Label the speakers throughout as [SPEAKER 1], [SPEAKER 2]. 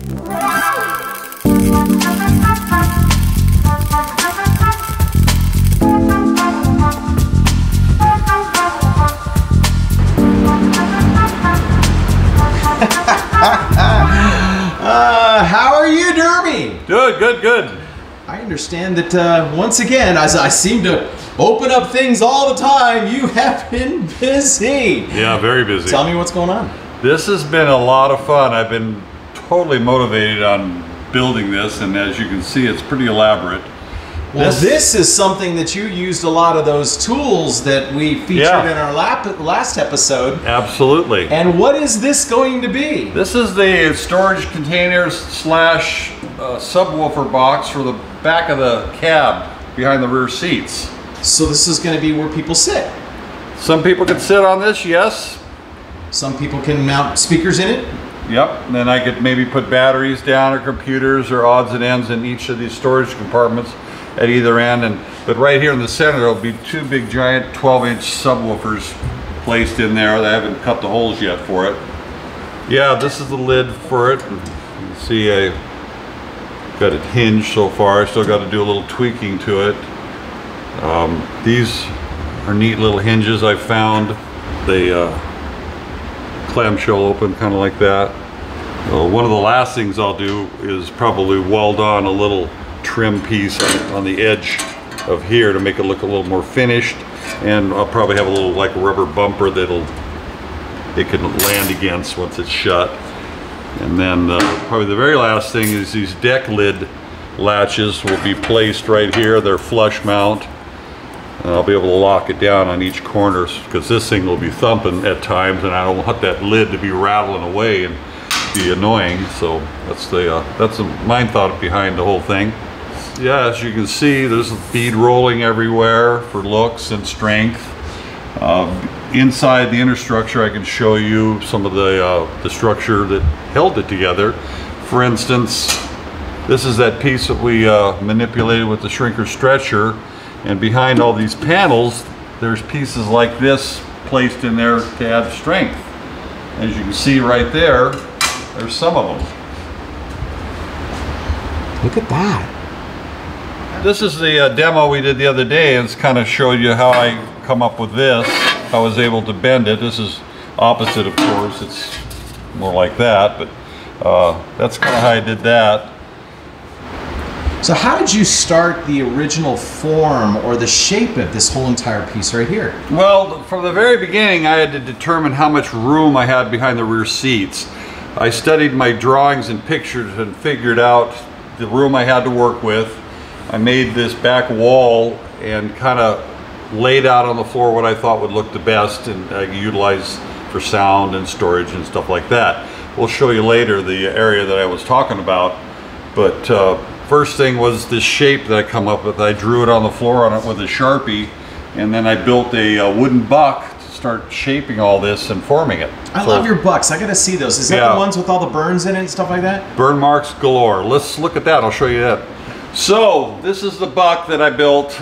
[SPEAKER 1] How are you, Dermie?
[SPEAKER 2] Good, good, good.
[SPEAKER 1] I understand that once again, as I seem to open up things all the time, you have been busy.
[SPEAKER 2] Yeah, very busy.
[SPEAKER 1] Tell me what's going on.
[SPEAKER 2] This has been a lot of fun. I've been totally motivated on building this, and as you can see, it's pretty elaborate.
[SPEAKER 1] Well, this is something that you used a lot of those tools that we featured in our last episode.
[SPEAKER 2] Absolutely.
[SPEAKER 1] And what is this going to be?
[SPEAKER 2] This is the storage containers slash subwoofer box for the back of the cab behind the rear seats.
[SPEAKER 1] So this is going to be where people sit.
[SPEAKER 2] Some people can sit on this, yes.
[SPEAKER 1] Some people can mount speakers in it.
[SPEAKER 2] Yep, and then I could maybe put batteries down or computers or odds and ends in each of these storage compartments at either end. But right here in the center, there'll be two big giant 12-inch subwoofers placed in there. They haven't cut the holes yet for it. Yeah, this is the lid for it. You can see I got it hinged so far. I still got to do a little tweaking to it. These are neat little hinges I found. They clamshell open kind of like that. One of the last things I'll do is probably weld on a little trim piece on the edge of here to make it look a little more finished, and I'll probably have a little like rubber bumper that it can land against once it's shut. And then probably the very last thing is these deck lid latches will be placed right here. They're flush mount, and I'll be able to lock it down on each corner because this thing will be thumping at times, and I don't want that lid to be rattling away and be annoying. So that's the mind thought behind the whole thing. Yeah, as you can see, there's bead rolling everywhere for looks and strength. Inside the inner structure, I can show you some of the structure that held it together. For instance, this is that piece that we manipulated with the shrinker stretcher, and behind all these panels, there's pieces like this placed in there to add strength. As you can see right there, there's some of them.
[SPEAKER 1] Look at that.
[SPEAKER 2] This is the demo we did the other day, and it's kind of showed you how I come up with this. I was able to bend it. This is opposite, of course. It's more like that, but that's kind of how I did that.
[SPEAKER 1] So how did you start the original form or the shape of this whole entire piece right here?
[SPEAKER 2] Well, from the very beginning, I had to determine how much room I had behind the rear seats. I studied my drawings and pictures and figured out the room I had to work with. I made this back wall and kind of laid out on the floor what I thought would look the best, and I utilized for sound and storage and stuff like that. We'll show you later the area that I was talking about. But first thing was this shape that I come up with. I drew it on the floor on it with a Sharpie, and then I built a wooden buck to start shaping all this and forming it.
[SPEAKER 1] I love your bucks. I gotta see those. Is that the ones with all the burns in it and stuff like that?
[SPEAKER 2] Burn marks galore. Let's look at that. I'll show you that. So this is the buck that I built.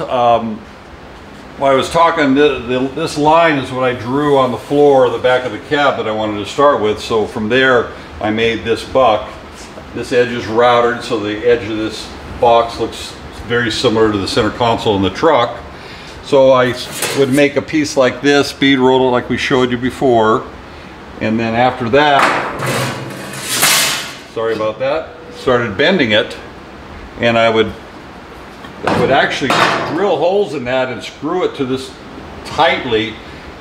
[SPEAKER 2] While I was talking, this line is what I drew on the floor, the back of the cab that I wanted to start with. So from there, I made this buck. This edge is routed, so the edge of this box looks very similar to the center console in the truck. So I would make a piece like this, bead roll it like we showed you before, and then after that, sorry about that, started bending it, and I would actually drill holes in that and screw it to this tightly,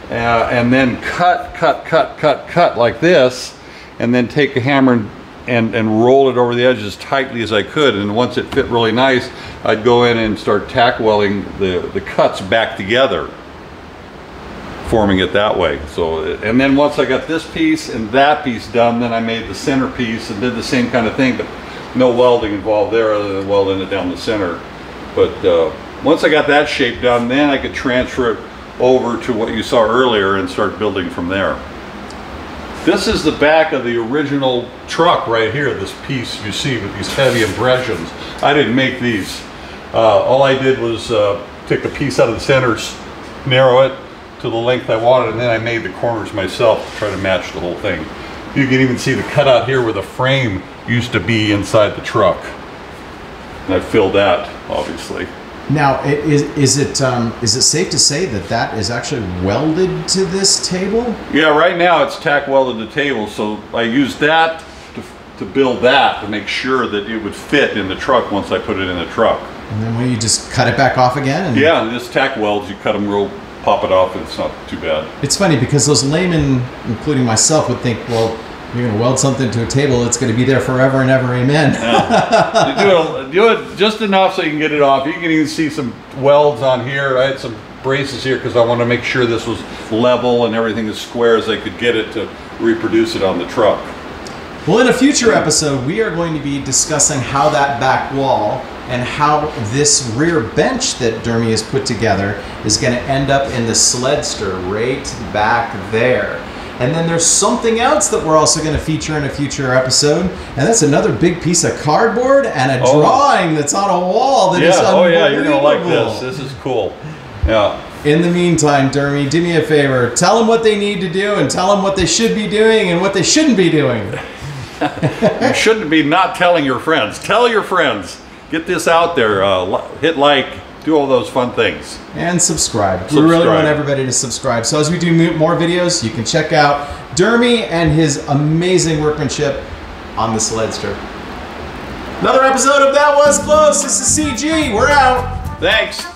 [SPEAKER 2] and then cut like this, and then take a hammer and roll it over the edge as tightly as I could. And once it fit really nice, I'd go in and start tack welding the cuts back together, forming it that way. So, and then once I got this piece and that piece done, then I made the center piece and did the same kind of thing, but no welding involved there other than welding it down the center. But once I got that shape done, then I could transfer it over to what you saw earlier and start building from there. This is the back of the original truck right here, this piece you see with these heavy impressions. I didn't make these. All I did was take a piece out of the center, narrow it to the length I wanted, and then I made the corners myself to try to match the whole thing. You can even see the cutout here where the frame used to be inside the truck. And I filled that, obviously.
[SPEAKER 1] Now, is it safe to say that that is actually welded to this table?
[SPEAKER 2] Yeah, right now it's tack welded to table, so I used that to build that to make sure that it would fit in the truck once I put it in the truck.
[SPEAKER 1] And then when you just cut it back off again? And
[SPEAKER 2] yeah, just tack welds, you cut them real, pop it off, and it's not too bad.
[SPEAKER 1] It's funny because those laymen, including myself, would think, well, you're going to weld something to a table, it's going to be there forever and ever, amen.
[SPEAKER 2] Yeah. do it just enough so you can get it off. You can even see some welds on here. I had some braces here because I wanted to make sure this was level and everything as square as I could get it to reproduce it on the truck.
[SPEAKER 1] Well, in a future episode, we are going to be discussing how that back wall and how this rear bench that Dermie has put together is going to end up in the Sledster right back there. And then there's something else that we're also going to feature in a future episode, and that's another big piece of cardboard and a drawing that's on a wall that is unbelievable.
[SPEAKER 2] Oh yeah, you're going to like this. This is cool. Yeah.
[SPEAKER 1] In the meantime, Dermie, do me a favor. Tell them what they need to do and tell them what they should be doing and what they shouldn't be doing.
[SPEAKER 2] You shouldn't be not telling your friends. Tell your friends. Get this out there. Hit like. Do all those fun things. And subscribe. We really want everybody to subscribe. So as we do more videos, you can check out Dermie and his amazing workmanship on the Sledster. Another episode of That Was Close. This is CG. We're out. Thanks.